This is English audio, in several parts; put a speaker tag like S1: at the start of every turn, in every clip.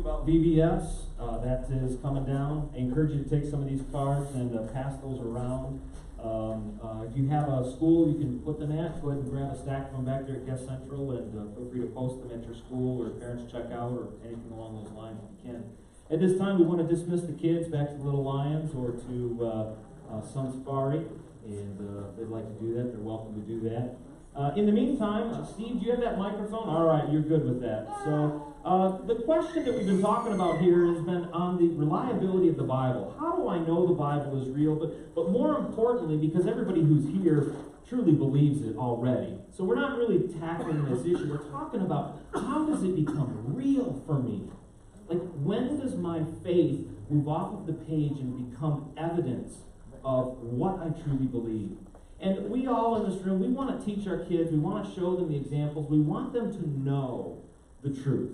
S1: about VBS. That is coming down. I encourage you to take some of these cards and pass those around. If you have a school you can put them at, go ahead and grab a stack of them back there at Guest Central, and feel free to post them at your school or parents check out or anything along those lines if you can. At this time, we want to dismiss the kids back to Little Lions or to Sun Safari, and if they'd like to do that, they're welcome to do that. In the meantime, Steve, do you have that microphone? All right, you're good with that. So the question that we've been talking about here has been on the reliability of the Bible. How do I know the Bible is real? But more importantly, because everybody who's here truly believes it already. So we're not really tackling this issue. We're talking about how does it become real for me? Like, when does my faith move off of the page and become evidence of what I truly believe? And we all in this room, we want to teach our kids, we want to show them the examples, we want them to know the truth.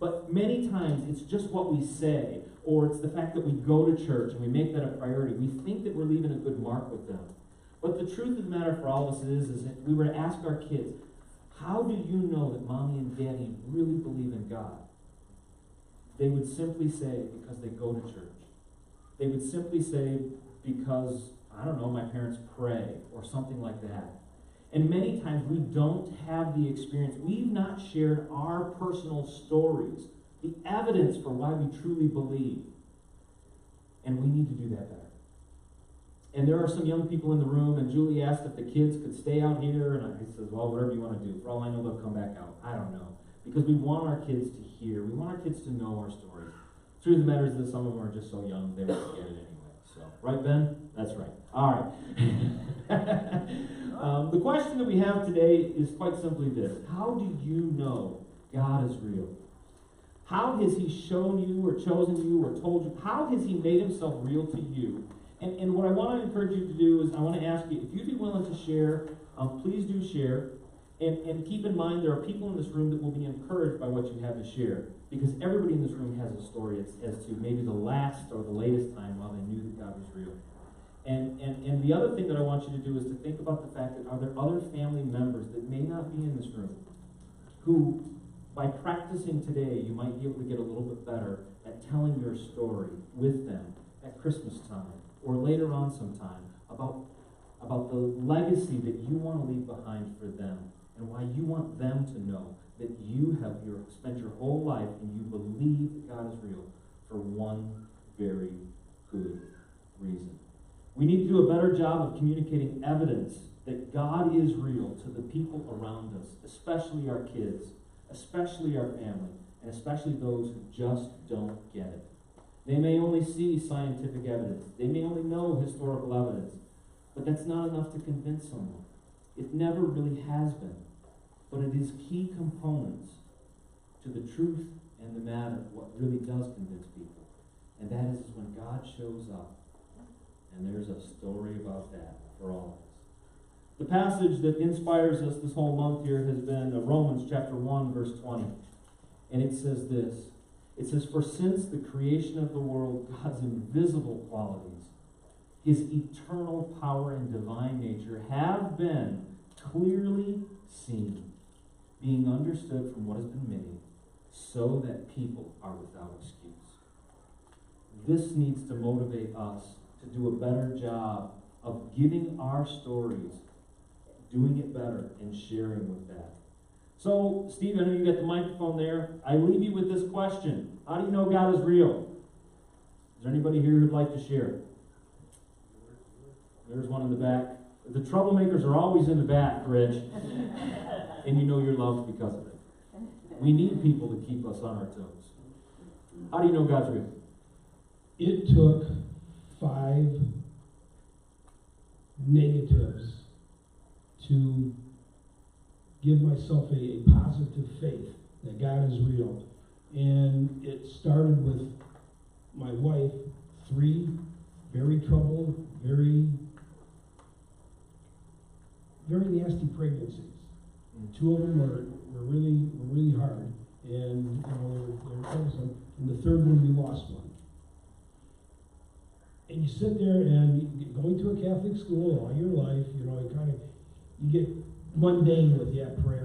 S1: But many times it's just what we say, or it's the fact that we go to church and we make that a priority. We think that we're leaving a good mark with them. But the truth of the matter for all of us is that we were to ask our kids, how do you know that mommy and daddy really believe in God? They would simply say, because they go to church. They would simply say, because, I don't know, my parents pray, or something like that. And many times we don't have the experience. We've not shared our personal stories, the evidence for why we truly believe. And we need to do that better. And there are some young people in the room, and Julie asked if the kids could stay out here, and I said, well, whatever you want to do. For all I know, they'll come back out. I don't know. Because we want our kids to hear. We want our kids to know our stories. The truth of the matter is that some of them are just so young, they won't get it anyway. So, right, Ben? That's right. All right. The question that we have today is quite simply this. How do you know God is real? How has He shown you or chosen you or told you? How has He made Himself real to you? And what I want to encourage you to do is I want to ask you, if you'd be willing to share, please do share. And keep in mind there are people in this room that will be encouraged by what you have to share. Because everybody in this room has a story as to maybe the last or the latest time while they knew that God was real. And the other thing that I want you to do is to think about the fact that are there other family members that may not be in this room who, by practicing today, you might be able to get a little bit better at telling your story with them at Christmas time or later on sometime about the legacy that you want to leave behind for them and why you want them to know that you have spent your whole life and you believe that God is real for one very good reason. We need to do a better job of communicating evidence that God is real to the people around us, especially our kids, especially our family, and especially those who just don't get it. They may only see scientific evidence. They may only know historical evidence. But that's not enough to convince someone. It never really has been. But it is key components to the truth and the matter, what really does convince people. And that is when God shows up. And there's a story about that for all of us. The passage that inspires us this whole month here has been Romans chapter 1, verse 20. And it says this. It says, for since the creation of the world, God's invisible qualities, His eternal power and divine nature have been clearly seen, being understood from what has been made, so that people are without excuse. This needs to motivate us to do a better job of giving our stories, doing it better, and sharing with that. So, Steve, I know you got the microphone there. I leave you with this question. How do you know God is real? Is there anybody here who'd like to share? There's one in the back. The troublemakers are always in the back, Rich. And you know you're loved because of it. We need people to keep us on our toes. How do you know God's real?
S2: It took 5 negatives to give myself a positive faith that God is real. And it started with my wife, 3 very troubled, very nasty pregnancies. And 2 of them were really hard. And they were troublesome. And the 3rd one, we lost one. And you sit there and going to a Catholic school all your life, you get mundane with prayer.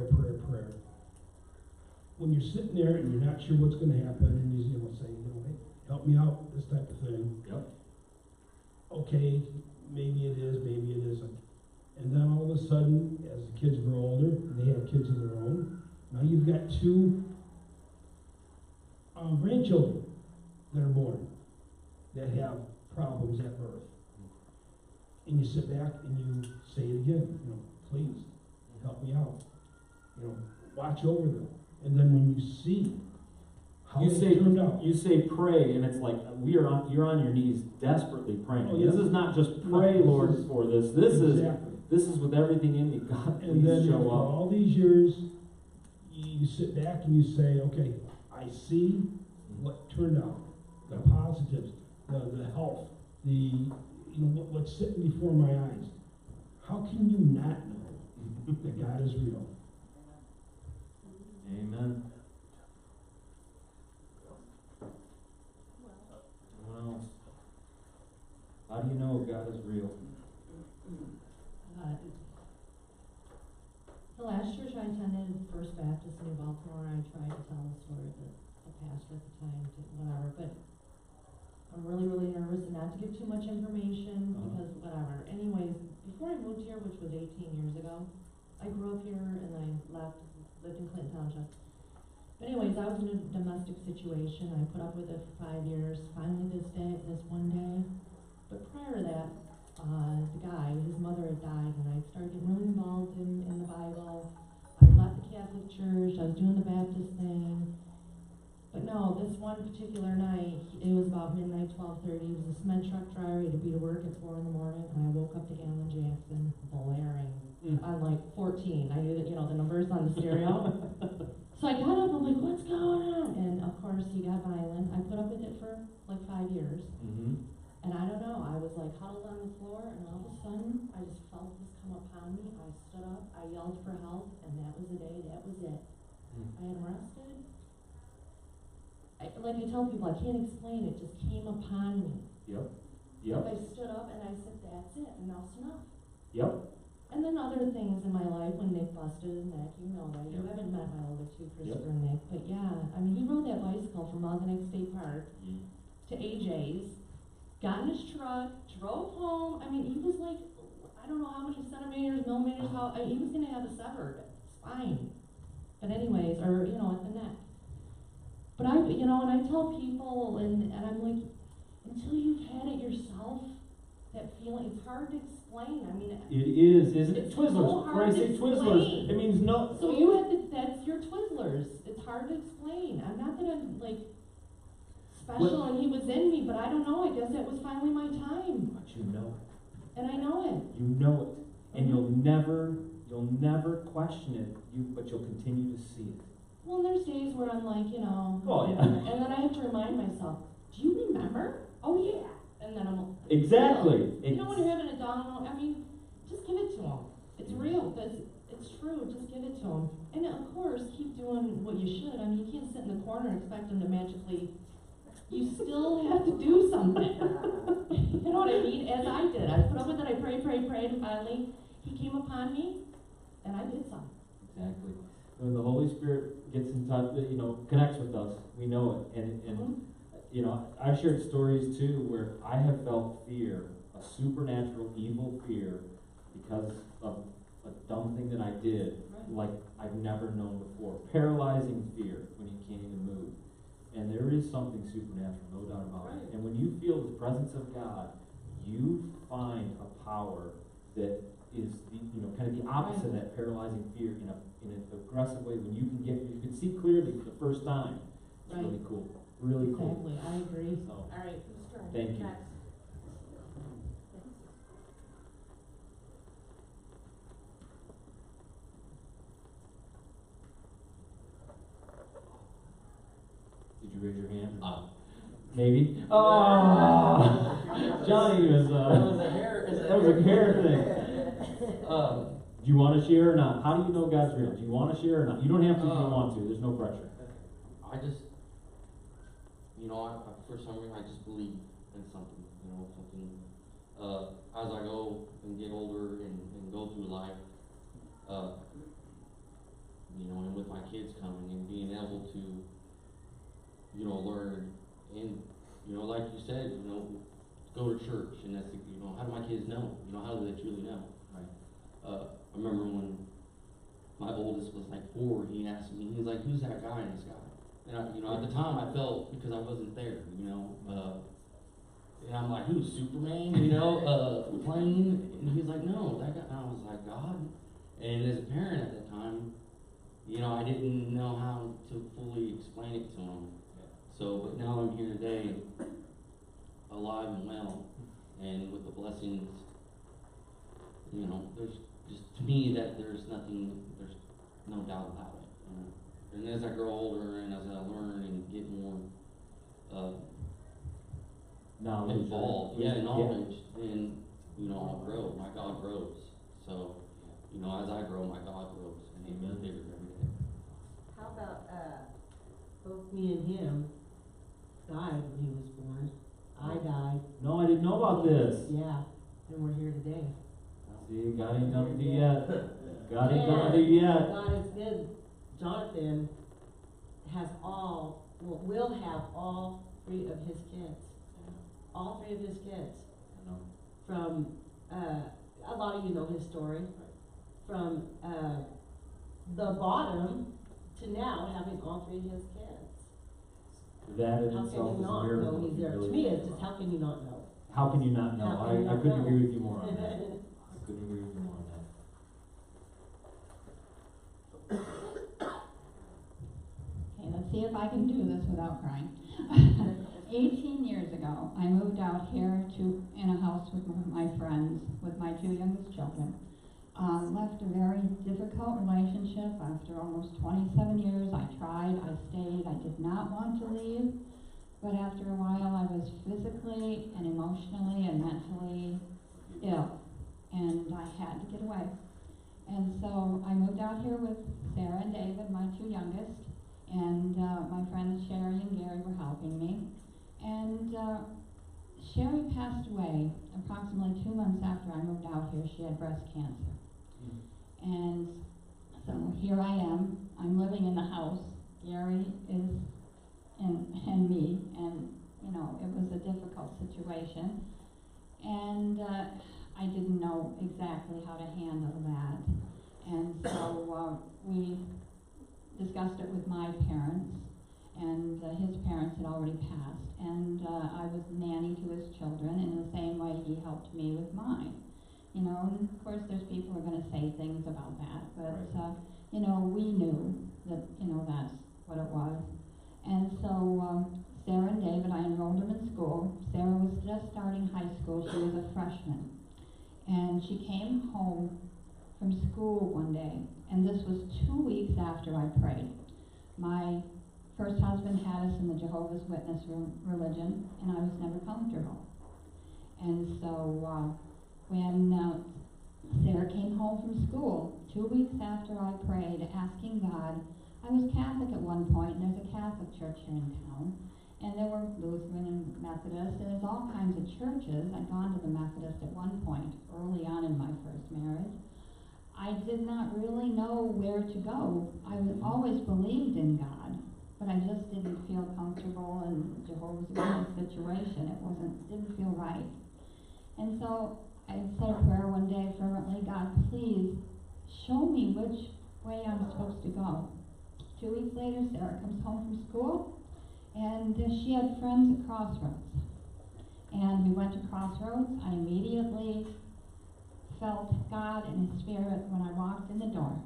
S2: when you're sitting there and you're not sure what's going to happen, and you know, say, you know, hey, help me out, this type of thing.
S1: Yep.
S2: Okay, maybe it is, maybe it isn't. And then all of a sudden, as the kids grow older, and they have kids of their own, now you've got two grandchildren that are born that have problems at birth. And you sit back and you say it again, you know, please, help me out. You know, watch over them. And then when you see how it turned out.
S1: You say pray, and it's like you're on your knees desperately praying.
S2: Oh, yes.
S1: This is not just pray, Lord, for this. This is with everything in me. God,
S2: and
S1: please
S2: then
S1: show
S2: after
S1: up.
S2: all these years, you sit back and you say, okay, I see what turned out, the positives, the health, what's sitting before my eyes. How can you not know that God is real?
S1: Amen. Well, how do you know God is real?
S3: The last church I attended, First Baptist in Baltimore, I tried to tell the story to the pastor at the time, whatever, but I'm really, really nervous and not to give too much information because whatever. Anyways, before I moved here, which was 18 years ago, I grew up here and then I lived in Clinton Township. But anyways, I was in a domestic situation. I put up with it for 5 years. Finally this one day. But prior to that, the guy, his mother had died, and I started getting really involved in the Bible. I left the Catholic Church. I was doing the Baptist thing. But no, this one particular night, it was about midnight, 12:30. He was a cement truck driver. He had to be to work at 4 in the morning, and I woke up to Alan Jackson blaring on like 14. I knew that, the numbers on the stereo. So I got up, I'm like, what's going on? And of course, he got violent. I put up with it for like 5 years.
S1: Mm-hmm.
S3: And I don't know, I was like huddled on the floor, and all of a sudden, I just felt this come upon me. I stood up, I yelled for help, and that was the day, that was it. I had arrested. Like I tell people, I can't explain it, just came upon me.
S1: Yep.
S3: I stood up and I said, that's it, enough's enough.
S1: Yep.
S3: And then other things in my life, when Nick busted his neck, you know that. You haven't met my older two, Christopher and Nick, but yeah, I mean, he rode that bicycle from Algonac State Park to AJ's, got in his truck, drove home. I mean, he was like, I don't know how many centimeters, millimeters, he was going to have a severed spine. But anyways, or, at the neck. But and I tell people, and I'm like, until you've had it yourself, that feeling, it's hard to explain. I mean,
S1: it is, isn't it?
S3: It's
S1: Twizzlers.
S3: so hard to
S1: Twizzlers.
S3: explain.
S1: It means no.
S3: So that's your Twizzlers. It's hard to explain. I'm not that I'm like special and he was in me, but I don't know. I guess it was finally my time.
S1: But you know it.
S3: And I know it.
S1: You know it. And you'll never question it, but you'll continue to see it.
S3: Well, there's days where I'm like,
S1: Oh, yeah.
S3: and then I have to remind myself, do you remember? Oh, yeah. And then I'm
S1: Exactly.
S3: when you're having a down, I mean, just give it to them. It's real. It's true. Just give it to them. And of course, keep doing what you should. I mean, you can't sit in the corner and expect them to magically. You still have to do something. You know what I mean? As I did. I put up with it. I prayed, and finally, he came upon me, and I did something.
S1: Exactly. When the Holy Spirit gets in touch, connects with us, we know it. And I've shared stories too where I have felt fear, a supernatural evil fear, because of a dumb thing that I did, like I've never known before. Paralyzing fear when you can't even move. And there is something supernatural, no doubt about it. And when you feel the presence of God, you find a power that is kind of the opposite of that paralyzing fear in an aggressive way. When you can see clearly for the first time. It's really cool. Really cool.
S3: Exactly, I agree.
S1: So,
S3: all right, who's turn?
S1: Thank you.
S3: Next.
S1: Did you raise your hand? Maybe? Oh! Johnny was, that was a hair thing. Do you want to share or not? How do you know God's real? Do you want to share or not? You don't have to if you don't want to. There's no pressure.
S4: I just, for some reason, I just believe in something, as I go and get older and go through life, you know, and with my kids coming and being able to, you know, learn and, you know, like you said, you know, go to church, and that's, you know, how do my kids know? You know, how do they truly know?
S1: Right.
S4: I remember when my oldest was like 4, he asked me, he's like, who's that guy in the sky? And I, you know, at the time I felt, because I wasn't there, you know, and I'm like, who's Superman, you know, plane? And he's like, no, that guy. And I was like, God. And as a parent at that time, you know, I didn't know how to fully explain it to him. So, but now I'm here today, alive and well, and with the blessings, you know, there's just, to me, that there's no doubt about it. You know? And as I grow older and as I learn and get more
S1: Knowledge.
S4: involved, knowledge, then, you know, I'll grow. My God grows. So, you know, as I grow, my God grows, and He gets bigger every day.
S5: How about, both me and him died when he was born. I died,
S1: No, I didn't know about this.
S5: yeah, and we're here today.
S1: See, God ain't done with you yet. God ain't done with you yet.
S5: God is good. Jonathan has will have all 3 of his kids. All 3 of his kids.
S1: I know.
S5: From, a lot of you know his story. From, the bottom to now having all 3 of his kids.
S1: That in
S5: How can
S1: itself
S5: you
S1: is a
S5: not
S1: miracle.
S5: know he's there? To me, it's just, how can you not know?
S1: How can you not know?
S5: How can you
S1: I
S5: not
S1: couldn't
S5: know?
S1: agree with you more on that. I couldn't agree with you more on that.
S6: Okay, let's see if I can do this without crying. 18 years ago, I moved out here in a house with my friends, with my 2 youngest children. Left a very difficult relationship after almost 27 years. I tried, I stayed, I did not want to leave, but after a while I was physically and emotionally and mentally ill, and I had to get away. And so I moved out here with Sarah and David, my 2 youngest, and my friends Sherry and Gary were helping me. And Sherry passed away approximately 2 months after I moved out here. She had breast cancer. And so here I am. I'm living in the house. Gary is and me, and you know, it was a difficult situation. And I didn't know exactly how to handle that. And so we discussed it with my parents, and his parents had already passed. And I was nanny to his children in the same way he helped me with mine. You know, and of course there's people who are going to say things about that, but, you know, we knew that, you know, that's what it was. And so Sarah and David, I enrolled them in school. Sarah was just starting high school. She was a freshman. And she came home from school one day, and this was 2 weeks after I prayed. My first husband had us in the Jehovah's Witness religion, and I was never comfortable. And so when Sarah came home from school, 2 weeks after I prayed, asking God, I was Catholic at one point, and there's a Catholic church here in town, and there were Lutheran and Methodist, and there's all kinds of churches. I'd gone to the Methodist at one point, early on in my first marriage. I did not really know where to go. I always believed in God, but I just didn't feel comfortable in Jehovah's Witness situation. It didn't feel right. And so I said a prayer one day fervently, God, please show me which way I'm supposed to go. 2 weeks later, Sarah comes home from school, and she had friends at Crossroads. And we went to Crossroads. I immediately felt God and His Spirit when I walked in the door.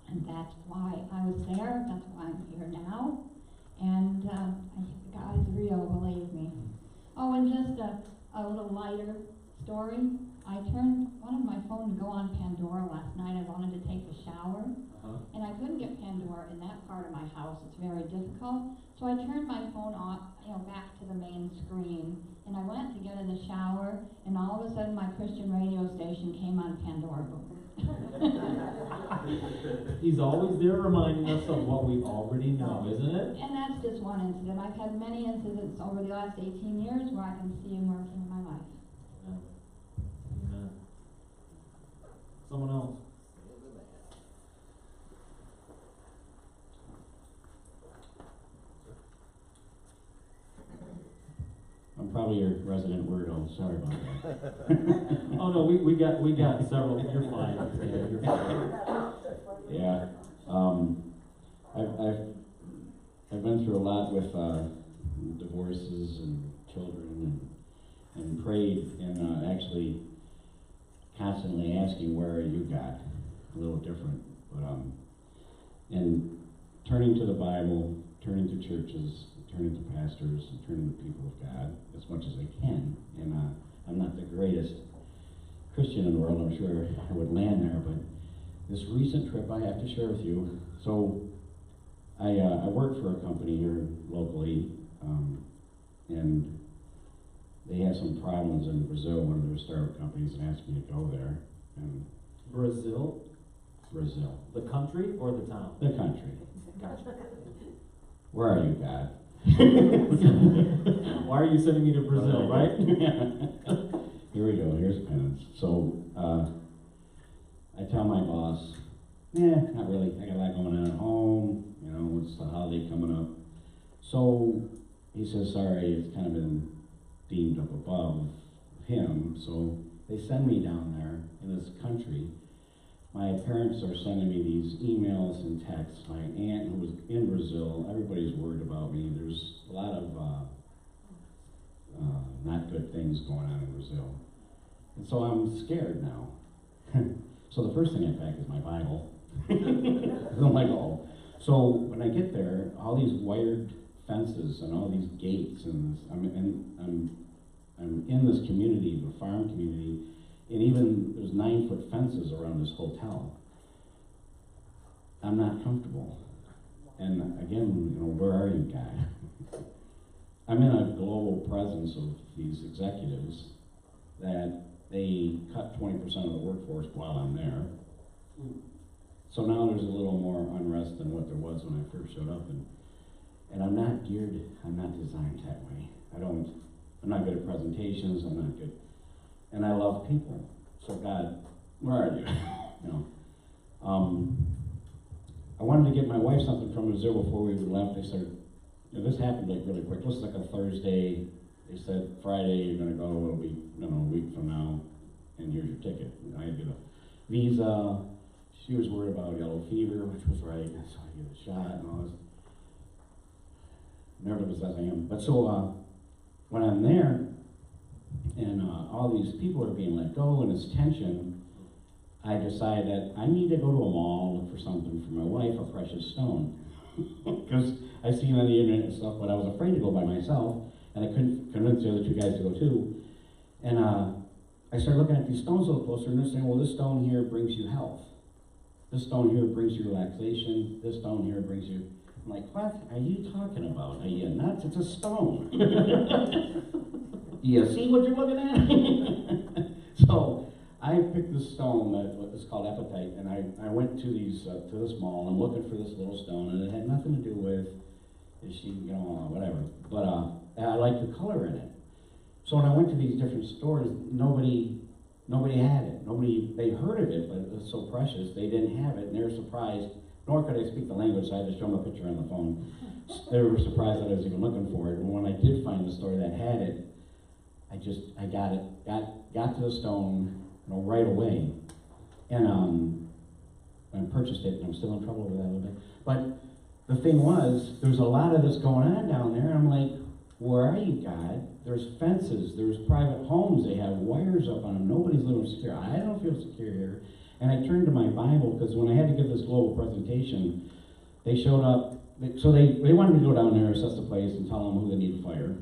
S6: And that's why I was there. That's why I'm here now. And God is real, believe me. Oh, and just a little lighter story. I wanted my phone to go on Pandora last night. I wanted to take a shower. And I couldn't get Pandora in that part of my house. It's very difficult. So I turned my phone off, back to the main screen. And I went to get in the shower, and all of a sudden my Christian radio station came on Pandora.
S1: He's always there reminding us of what we already know, isn't it?
S6: And that's just one incident. I've had many incidents over the last 18 years where I can see Him working in my life.
S1: Amen. Amen. Someone else.
S7: resident weirdo. Sorry about that.
S1: Oh, no, we got several. You're fine. Yeah, you're fine.
S7: Yeah. I've been through a lot with divorces and children and prayed and actually constantly asking, where are you, God? A little different, but and turning to the Bible, turning to churches, turning to pastors, and turning to people of God as much as I can. And I'm not the greatest Christian in the world. I'm sure I would land there, but this recent trip I have to share with you. So I work for a company here locally, and they have some problems in Brazil. One of their startup companies asked me to go there. And
S1: Brazil?
S7: Brazil.
S1: The country or the town?
S7: The country.
S1: Gotcha.
S7: Where are you, God?
S1: Why are you sending me to Brazil, right?
S7: Here we go. Here's penance. So I tell my boss, not really. I got a lot going on at home. You know, it's the holiday coming up. So he says, sorry, it's kind of been deemed up above him. So they send me down there in this country. My parents are sending me these emails and texts. My aunt, who was in Brazil, everybody's worried about me. There's a lot of not good things going on in Brazil. And so I'm scared now. So the first thing I pack is my Bible. I'm like, oh. So when I get there, all these wired fences and all these gates, and I'm in this community, the farm community, and even there's 9-foot fences around this hotel. I'm not comfortable. And again, where are you, God? I'm in a global presence of these executives that they cut 20% of the workforce while I'm there. So now there's a little more unrest than what there was when I first showed up. And I'm not designed that way. I'm not good at presentations, I'm not good. And I love people. So God, where are you? I wanted to get my wife something from Brazil before we left. They said, this happened like really quick. This is like a Thursday. They said, Friday, you're going to go. It'll be, a week from now, and here's your ticket. And I had to get a visa. She was worried about yellow fever, which was right. So I get a shot and all this. Nervous as I am. But so when I'm there, and all these people are being let go, and it's tension, I decide that I need to go to a mall, look for something for my wife, a precious stone. Because I seen on the internet and stuff, but I was afraid to go by myself, and I couldn't convince the other two guys to go too. And I started looking at these stones a little closer, and they're saying, well, this stone here brings you health. This stone here brings you relaxation. This stone here brings you... I'm like, what are you talking about? Are you nuts? It's a stone. Do you see what you're looking at? So I picked this stone that is called apatite, and I went to this mall. I'm looking for this little stone, and it had nothing to do with, is she, whatever. But I liked the color in it. So when I went to these different stores, nobody had it. They heard of it, but it was so precious, they didn't have it, and they were surprised. Nor could I speak the language, so I had to show them a picture on the phone. They were surprised that I was even looking for it. And when I did find the store that had it, I got it, got to the stone, right away, and purchased it. And I'm still in trouble with that a little bit. But the thing was, there's a lot of this going on down there. And I'm like, where are you, God? There's fences, there's private homes. They have wires up on them. Nobody's living secure. I don't feel secure here. And I turned to my Bible, because when I had to give this global presentation, they showed up. So they wanted me to go down there, assess the place, and tell them who they need to fire.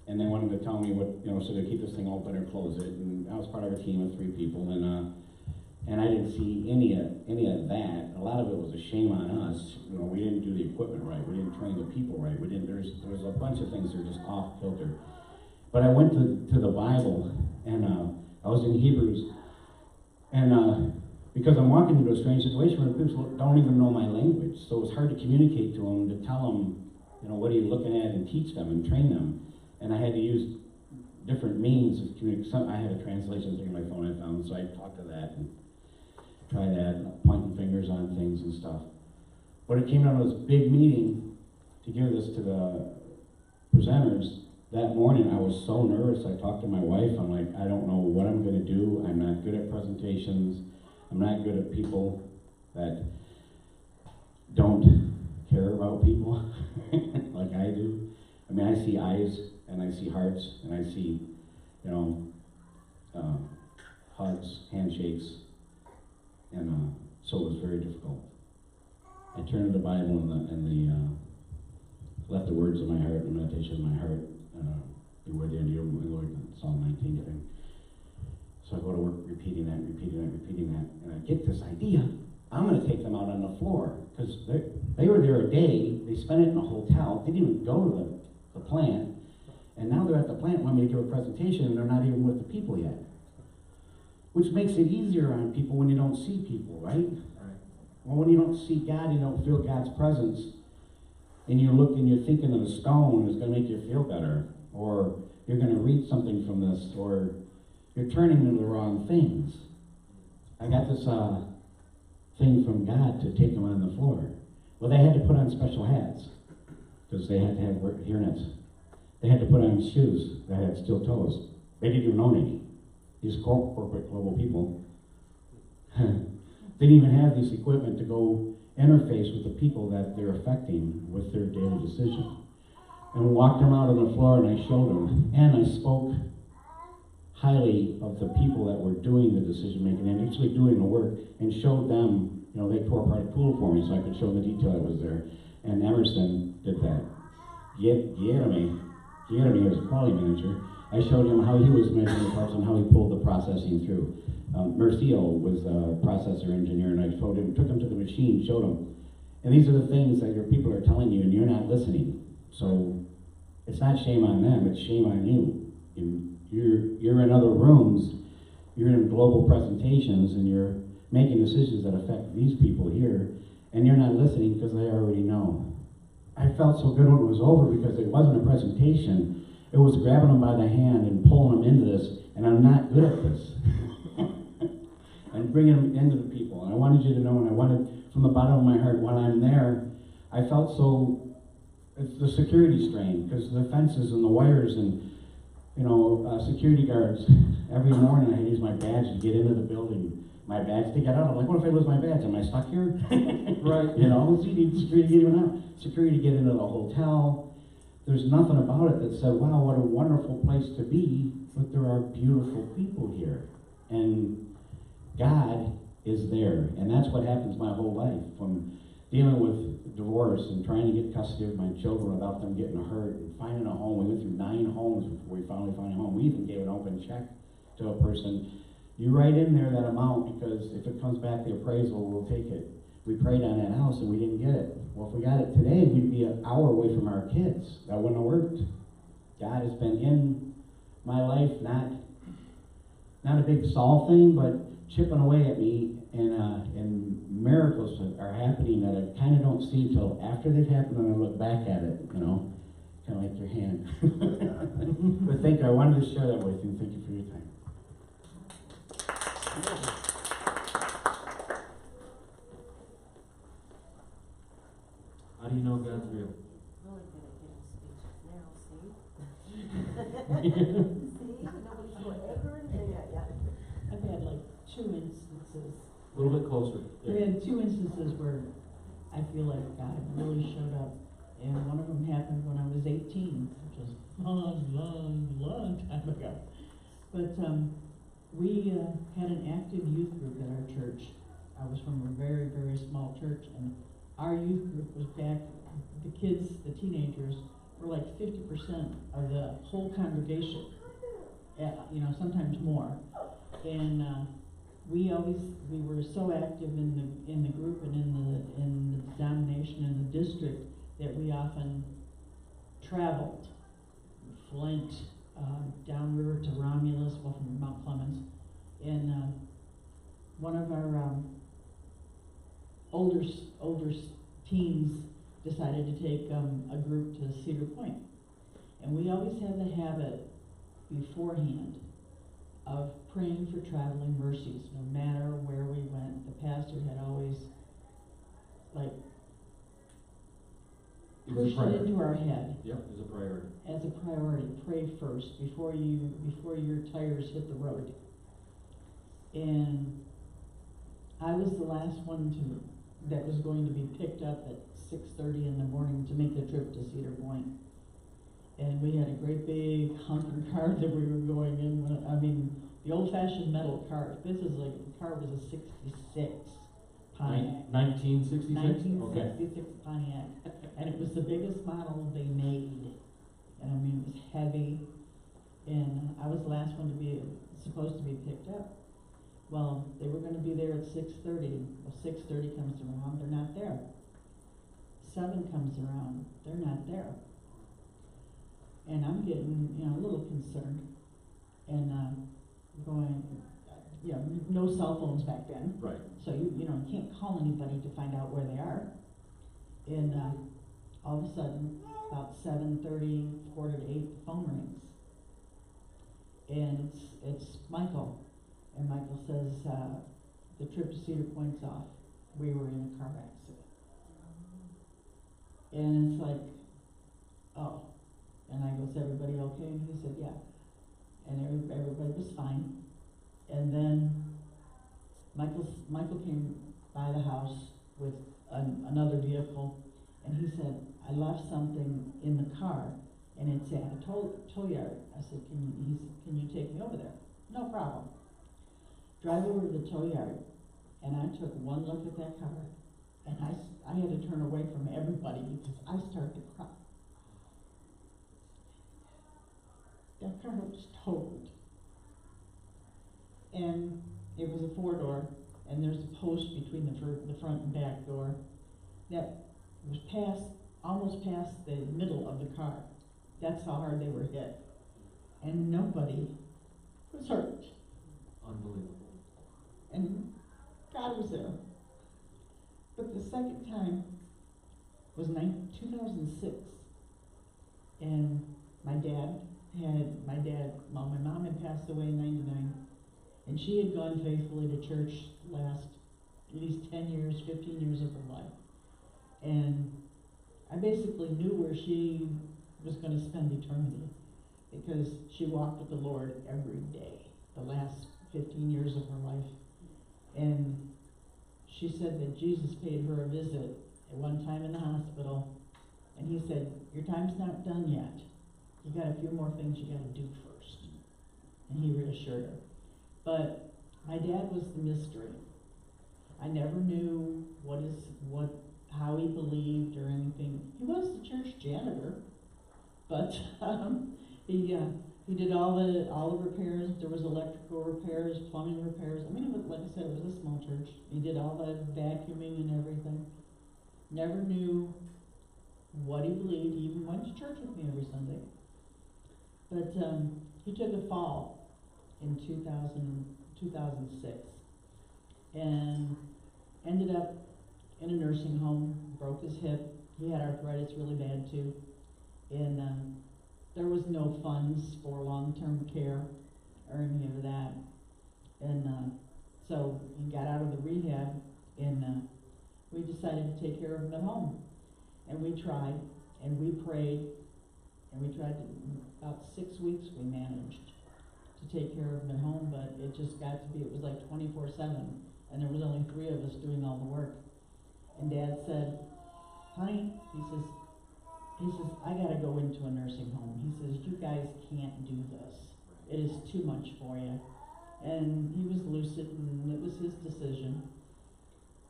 S7: And they wanted to tell me what, so they keep this thing open or close it. And I was part of a team of 3 people, and I didn't see any of that. A lot of it was a shame on us. We didn't do the equipment right. We didn't train the people right. There's a bunch of things that are just off kilter. But I went to the Bible, and I was in Hebrews, and because I'm walking into a strange situation where people don't even know my language, so it's hard to communicate to them, to tell them, what are you looking at, and teach them and train them. And I had to use different means of communication. I had a translation thing on my phone I found, so I talked to that and try that, pointing fingers on things and stuff. But it came out of this big meeting to give this to the presenters, that morning I was so nervous. I talked to my wife. I'm like, I don't know what I'm going to do. I'm not good at presentations. I'm not good at people that don't care about people like I do. I mean, I see eyes and I see hearts and I see, hugs, handshakes, and so it was very difficult. I turned to the Bible and let the words of my heart, the meditation of my heart, be with you, and you, my Lord, Psalm 19 thing. So I go to work repeating that, and I get this idea. I'm going to take them out on the floor, because they were there a day, they spent it in a hotel, didn't even go to the plant, and now they're at the plant, want me to give a presentation, and they're not even with the people yet. Which makes it easier on people when you don't see people, right? Well, when you don't see God, you don't feel God's presence, and you look and you're thinking of the stone, it's going to make you feel better, or you're going to read something from this, or you're turning to the wrong things. I got this thing from God to take them on the floor. Well, they had to put on special hats, because they had to have hairnets. They had to put on shoes that had steel toes. They didn't even own any. These corporate global people didn't even have this equipment to go interface with the people that they're affecting with their daily decision. And we walked them out on the floor, and I showed them, and I spoke highly of the people that were doing the decision making and actually doing the work, and showed them, they tore apart a pool for me so I could show the detail that was there. And Emerson did that. Guillermo was a quality manager. I showed him how he was measuring the parts and how he pulled the processing through. Mercio was a processor engineer, and I took him to the machine, showed him. And these are the things that your people are telling you, and you're not listening. So it's not shame on them, it's shame on you. You're in other rooms, you're in global presentations, and you're making decisions that affect these people here, and you're not listening because they already know. I felt so good when it was over because it wasn't a presentation. It was grabbing them by the hand and pulling them into this, and I'm not good at this. And bringing them into the people. And I wanted you to know, and I wanted from the bottom of my heart, when I'm there, I felt it's the security strain, because the fences and the wires and, security guards. Every morning I use my badge to get into the building. My badge to get out. I'm like, what if I lose my badge? Am I stuck here? Right. So you need security to get even out. Security to get into the hotel. There's nothing about it that said, wow, what a wonderful place to be, but there are beautiful people here. And God is there. And that's what happens my whole life, from dealing with divorce and trying to get custody of my children without them getting hurt and finding a home. We went through 9 homes before we finally found a home. We even gave an open check to a person. You write in there that amount, because if it comes back, the appraisal, we'll take it. We prayed on that house and we didn't get it. Well, if we got it today, we'd be an hour away from our kids. That wouldn't have worked. God has been in my life, not a big Saul thing, but chipping away at me, and miracles are happening that I kind of don't see until after they've happened, and I look back at it, kind of like your hand. But thank you. I wanted to share that with you. Thank you for your time.
S1: How do you know God's real?
S5: Really good at giving speeches now, see? See? Nobody's going ever anything at ya.
S3: I've had like 2 instances.
S1: A little bit closer.
S3: I've had 2 instances where I feel like God really showed up. And one of them happened when I was 18, which was a long time ago. But we had an active youth group at our church. I was from a very, very small church, and our youth group was back, the kids, the teenagers, were like 50% of the whole congregation, sometimes more. And we were so active in the group and in the denomination and the district that we often traveled. Flint, downriver to Romulus, from Mount Clemens. And one of our older teens decided to take a group to Cedar Point. And we always had the habit beforehand of praying for traveling mercies, no matter where we went. The pastor had always,
S1: It was a
S8: push it
S1: priority.
S8: into our head
S1: Yep, it was a priority.
S8: as a priority. Pray first before your tires hit the road. And I was the last one that was going to be picked up at 6:30 in the morning to make the trip to Cedar Point. And we had a great big honking car that we were going in. The old-fashioned metal car. This is like, the car was a 66 Pontiac.
S1: 1966?
S8: 1966 Pontiac. And it was the biggest model they made. And it was heavy. And I was the last one to be supposed to be picked up. Well, they were going to be there at 6:30. Well, 6:30 comes around, they're not there. 7 comes around, they're not there. And I'm getting, a little concerned. And going, no cell phones back then.
S1: Right.
S8: So you can't call anybody to find out where they are. And all of a sudden, about 7:30, 7:45, the phone rings. And it's Michael. And Michael says, the trip to Cedar Point's off. We were in a car accident. And it's like, oh. And I go, is everybody okay? And he said, yeah. And everybody was fine. And then Michael came by the house with another vehicle, and he said, I left something in the car, and it's at a tow yard. I said, can you take me over there? No problem. Drive over to the tow yard, and I took one look at that car, and I had to turn away from everybody because I started to cry. That car was totaled. And it was a 4-door, and there's a post between the front and back door that was almost past the middle of the car. That's how hard they were hit. And nobody was hurt.
S1: Unbelievable.
S8: And God was there. But the second time was 2006. And my mom had passed away in 99. And she had gone faithfully to church last at least 10 years, 15 years of her life. And I basically knew where she was going to spend eternity because she walked with the Lord every day, the last 15 years of her life. And she said that Jesus paid her a visit at one time in the hospital, and he said, your time's not done yet. You got a few more things you got to do first. And he reassured her. But my dad was the mystery. I never knew how he believed or anything. He was the church janitor, but he did all the repairs. There was electrical repairs, plumbing repairs. Like I said, it was a small church. He did all the vacuuming and everything. Never knew what he believed. He even went to church with me every Sunday. But he took a fall in 2006 and ended up in a nursing home, broke his hip. He had arthritis really bad too. And there was no funds for long-term care or any of that. And so he got out of the rehab, and we decided to take care of him at home. And we tried, and we prayed, and we tried to, about 6 weeks we managed to take care of him at home, but it just got to be, it was like 24/7, and there was only 3 of us doing all the work. And Dad said, honey, he says, I gotta go into a nursing home. He says, you guys can't do this. It is too much for you. And he was lucid, and it was his decision.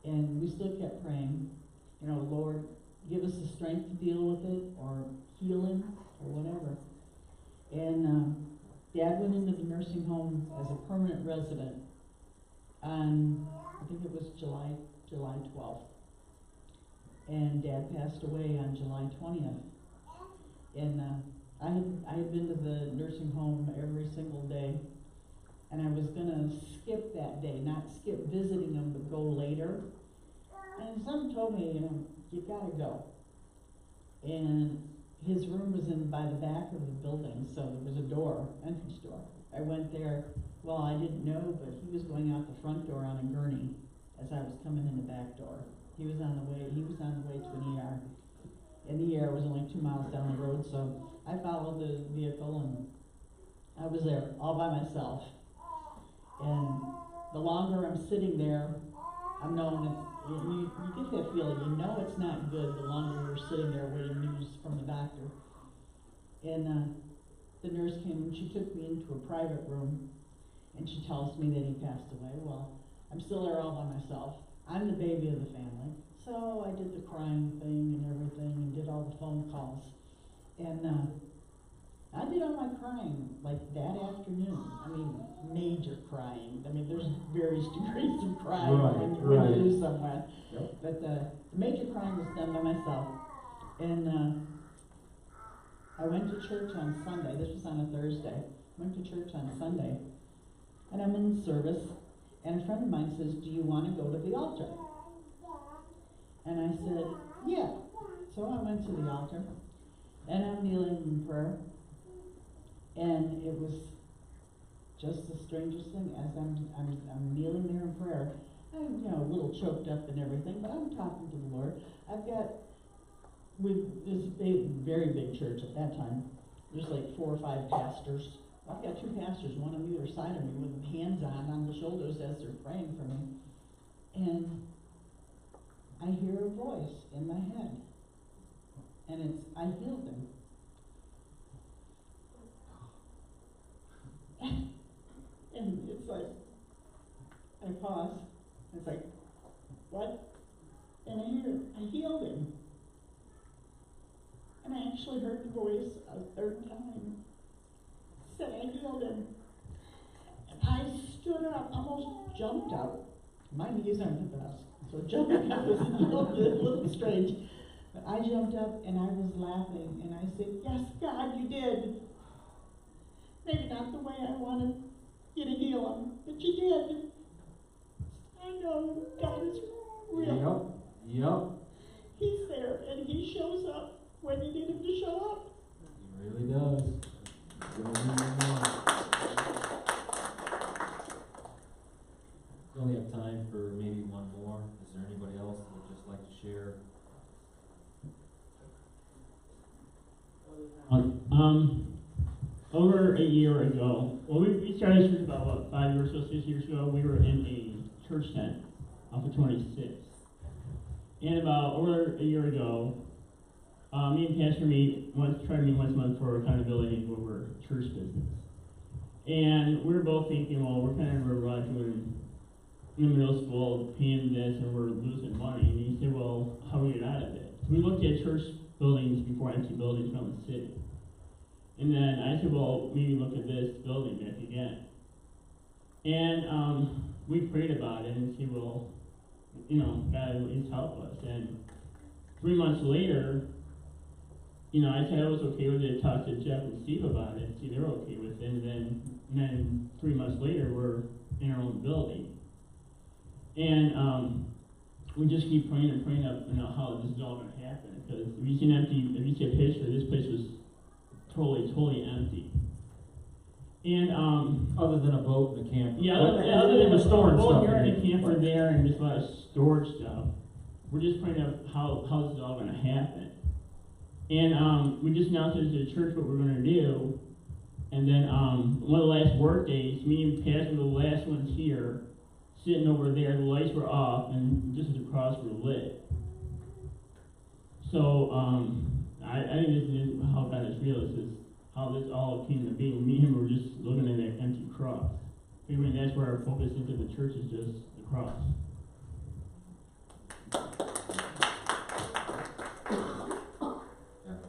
S8: And we still kept praying, Lord, give us the strength to deal with it, or healing, or whatever. And Dad went into the nursing home as a permanent resident on, I think it was July 12th. And Dad passed away on July 20th. And I had been to the nursing home every single day, and I was gonna skip that day, not skip visiting him, but go later. And someone told me, you gotta go. And his room was by the back of the building, so there was a door, entrance door. I went there. Well, I didn't know, but he was going out the front door on a gurney as I was coming in the back door. He was on the way to an ER. in the air. It was only 2 miles down the road, so I followed the vehicle and I was there all by myself. And the longer I'm sitting there, I'm knowing you get that feeling, you know it's not good the longer you're sitting there waiting news from the doctor. And the nurse came and she took me into a private room and she tells me that he passed away. Well, I'm still there all by myself. I'm the baby of the family. So I did the crying thing and everything and did all the phone calls. And I did all my crying like that afternoon. I mean, major crying. I mean, there's various degrees of crying when you lose someone.
S1: Yep.
S8: But the major crying was done by myself. And I went to church on Sunday. This was on a Thursday. I went to church on Sunday. And I'm in service. And a friend of mine says, do you want to go to the altar? And I said, yeah. So I went to the altar. And I'm kneeling in prayer. And it was just the strangest thing. As I'm kneeling there in prayer, I'm a little choked up and everything, but I'm talking to the Lord. This very big church at that time. There's like 4 or 5 pastors. I've got 2 pastors, one on either side of me with hands on the shoulders as they're praying for me. And I hear a voice in my head. And it's, I healed him. And it's like, I pause. It's like, what? And I hear, I healed him. And I actually heard the voice a 3rd time say I healed him. And I stood up, almost jumped up. My knees aren't the best, so jumping up was a little strange. But I jumped up and I was laughing and I said, yes, God, you did. Maybe not the way I wanted you to heal him, but you did. I know God is real.
S1: Yep.
S8: He's there and he shows up when you need him to show up.
S1: He really does. We only have time for maybe one more. Is there anybody else that would just like to share?
S9: Over a year ago, well, we started church about, 5 years or so, 6 years ago. We were in a church tent off of 26th. And about over a year ago, me and Pastor try to meet once a month for accountability and go over church business. And we were both thinking, well, we're kind of graduating in the middle school, paying this, and we're losing money. And he said, well, how do we get out of it? So we looked at church buildings before empty buildings around the city. And then I said, well, maybe look at this building back again. And we prayed about it and said, well, God, please help us. And 3 months later, I said I was okay with it, talked to Jeff and Steve about it, see they're okay with it, and then 3 months later, we're in our own building. And we just keep praying and praying up, how this is all going to happen. Because if you see a picture, this place was totally empty. And
S1: Other than a boat and a camper.
S9: yeah,
S1: other than the storing stuff.
S9: here and a camper there and just a lot of storage stuff. We're just praying up how this is all going to happen. And we just announced it to the church what we're going to do. And then one of the last work days, me and Pastor were the last ones here, sitting over there. The lights were off, and just as the cross were lit. So I think this is how God is real. This is how this all came to be. Me and him were just looking at that empty cross. I mean, that's where our focus into the church is, just the cross.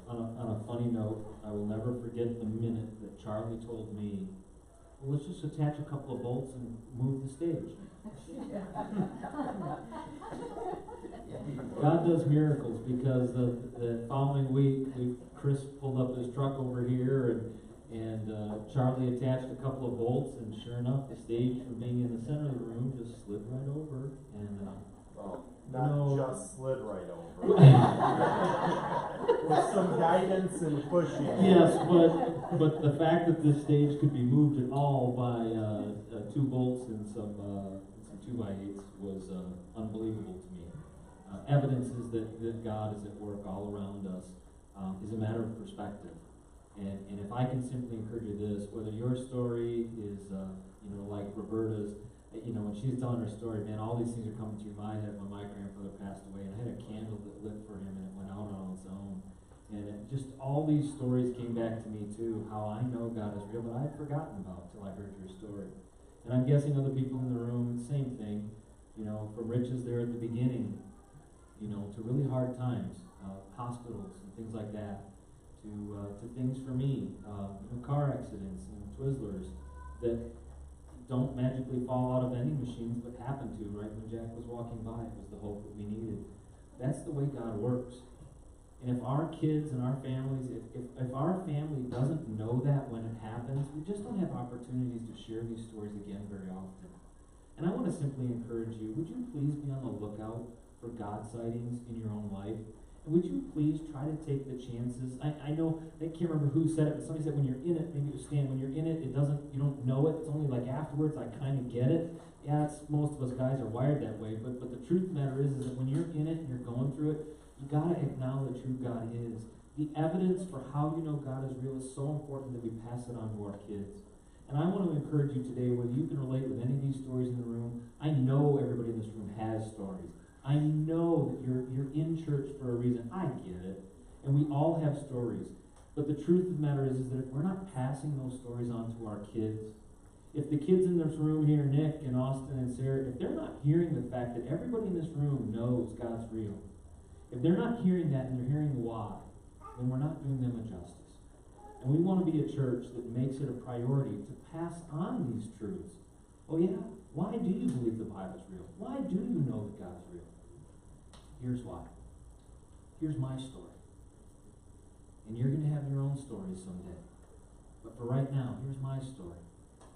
S1: On a funny note, I will never forget the minute that Charlie told me, well, let's just attach a couple of bolts and move the stage. God does miracles, because the following week, Chris pulled up his truck over here and Charlie attached a couple of bolts, and sure enough, the stage from being in the center of the room just slid right over. And
S10: not just slid right over. With some guidance and pushing.
S1: Yes, but the fact that this stage could be moved at all by 2 bolts and some 2x8s was unbelievable to me. evidences that God is at work all around us is a matter of perspective. And if I can simply encourage you this, whether your story is, like Roberta's, when she's telling her story, man, all these things are coming to my head when my grandfather passed away, and I had a candle that lit for him, and it went out on its own. And just all these stories came back to me, too, how I know God is real, that I had forgotten about till I heard your story. And I'm guessing other people in the room, same thing, from riches there at the beginning, to really hard times, hospitals and things like that, to things for me, car accidents and Twizzlers that don't magically fall out of vending machines, but happen to right when Jack was walking by. It was the hope that we needed. That's the way God works. And if our kids and our families, if our family doesn't know that when it happens, we just don't have opportunities to share these stories again very often. And I want to simply encourage you, would you please be on the lookout for God sightings in your own life? And would you please try to take the chances? I know, I can't remember who said it, but somebody said when you're in it, maybe it was Stan, when you're in it, you don't know it. It's only like afterwards I kind of get it. Yeah, most of us guys are wired that way, but the truth of the matter is that when you're in it and you're going through it, you got to acknowledge who God is. The evidence for how you know God is real is so important that we pass it on to our kids. And I want to encourage you today, whether you can relate with any of these stories in the room, I know everybody in this room has stories. I know that you're in church for a reason. I get it. And we all have stories. But the truth of the matter is that if we're not passing those stories on to our kids, if the kids in this room here, Nick and Austin and Sarah, if they're not hearing the fact that everybody in this room knows God's real, if they're not hearing that and they're hearing why, then we're not doing them a justice. And we want to be a church that makes it a priority to pass on these truths. Oh yeah, why do you believe the Bible's real? Why do you know that God's real? Here's why. Here's my story. And you're going to have your own stories someday. But for right now, here's my story.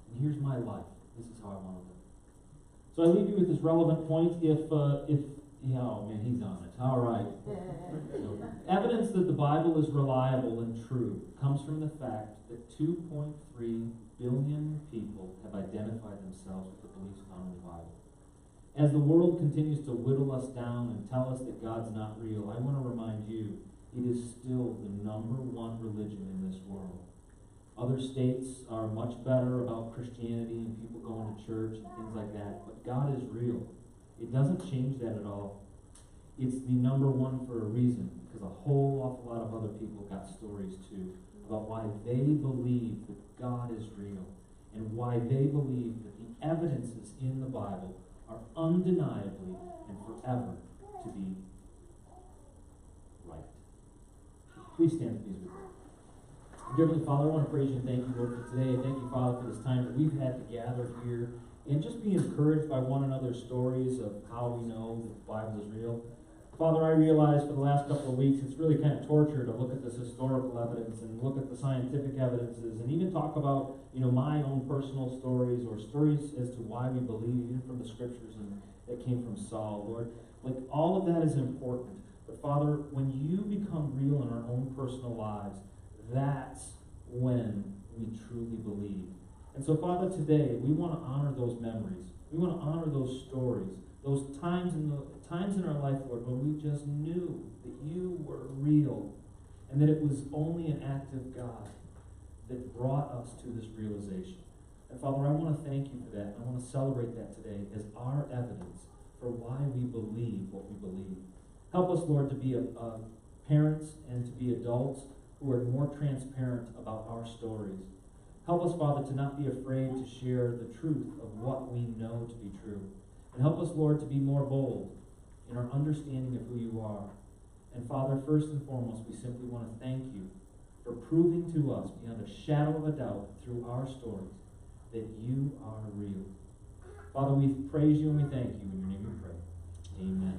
S1: And here's my life. This is how I want to live. So I leave you with this relevant point. Oh man, he's on it. All right. So, evidence that the Bible is reliable and true comes from the fact that 2.3 billion people have identified themselves with the beliefs found in the Bible. As the world continues to whittle us down and tell us that God's not real, I want to remind you, it is still the number one religion in this world. Other states are much better about Christianity and people going to church and things like that, but God is real. It doesn't change that at all. It's the number one for a reason, because a whole awful lot of other people got stories too about why they believe that God is real and why they believe that the evidences in the Bible are undeniably and forever to be right. Please stand, please, with me. Dear Heavenly Father, I want to praise you and thank you, Lord, for today. Thank you, Father, for this time that we've had to gather here and just be encouraged by one another's stories of how we know that the Bible is real. Father, I realize for the last couple of weeks it's really kind of torture to look at this historical evidence and look at the scientific evidences and even talk about, my own personal stories or stories as to why we believe, even from the scriptures and that came from Saul, Lord. Like, all of that is important. But Father, when you become real in our own personal lives, that's when we truly believe. And so, Father, today we want to honor those memories. We want to honor those stories, those times in our life, Lord, when we just knew that you were real and that it was only an act of God that brought us to this realization. And Father, I want to thank you for that. I want to celebrate that today as our evidence for why we believe what we believe. Help us, Lord, to be parents and to be adults who are more transparent about our stories. Help us, Father, to not be afraid to share the truth of what we know to be true. And help us, Lord, to be more bold in our understanding of who you are. And Father, first and foremost, we simply want to thank you for proving to us beyond a shadow of a doubt through our stories that you are real. Father, we praise you and we thank you. In your name we pray. Amen.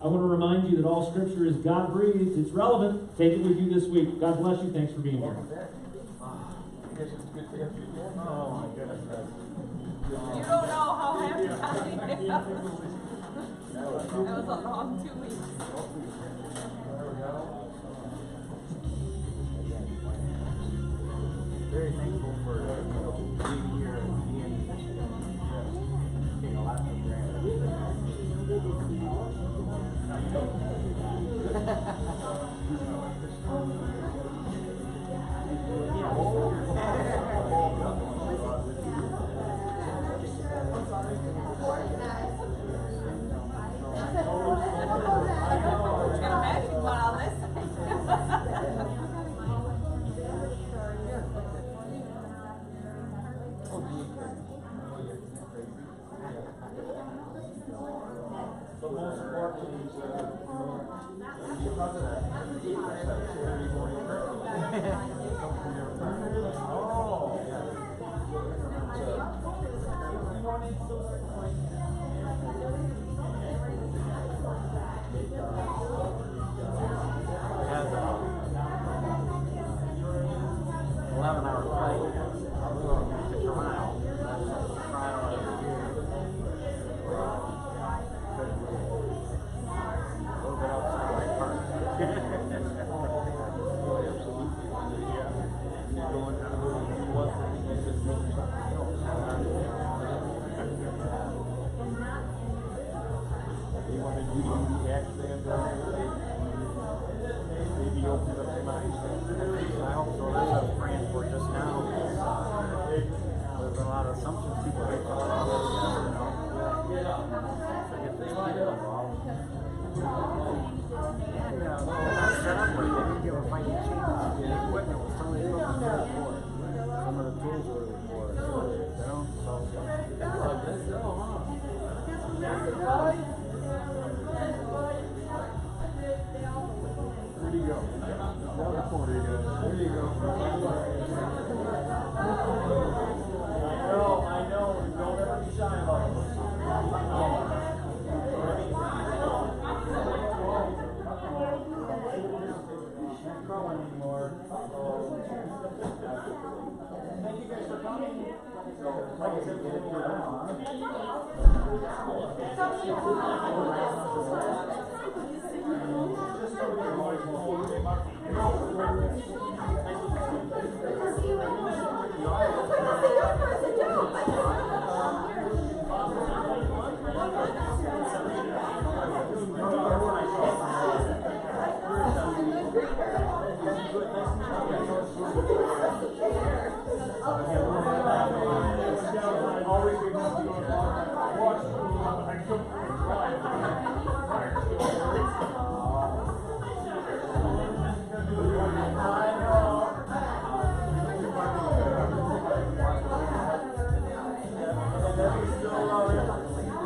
S1: I want to remind you that all Scripture is God-breathed. It's relevant. Take it with you this week. God bless you. Thanks for being here.
S10: Oh my goodness.
S11: You don't know how happy I am. That was a long 2 weeks.
S10: Very thankful for being here and being taking a lot for granted. But most importantly, he's president. Saturday morning prayer. Oh, yeah. Had 11-hour flight. We were to Toronto. Toronto every year. A little bit outside my park. Oh, absolutely. Yeah. You're going kind of moving what you just moved something else. You want to do the accident maybe open up some eyes. I hope so. That's what I'm praying for just now. There's a lot of assumptions people make about all this stuff, you know. Forget the people involved. And they're not set up right. They didn't give a fighting chance. The equipment was some of the equipment there for it. Some of the tools were for it. You know, so that's still on. Where'd he go? Down the corner he goes. There you go. I know. Don't ever be shy about it. Not crawling anymore. Thank you guys for coming. Like I said, we'll get around.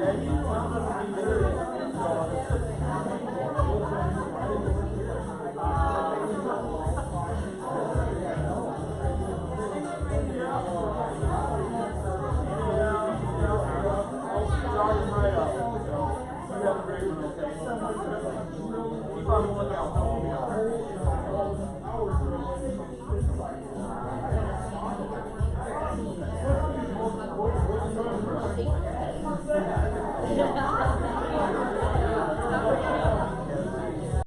S10: Yeah,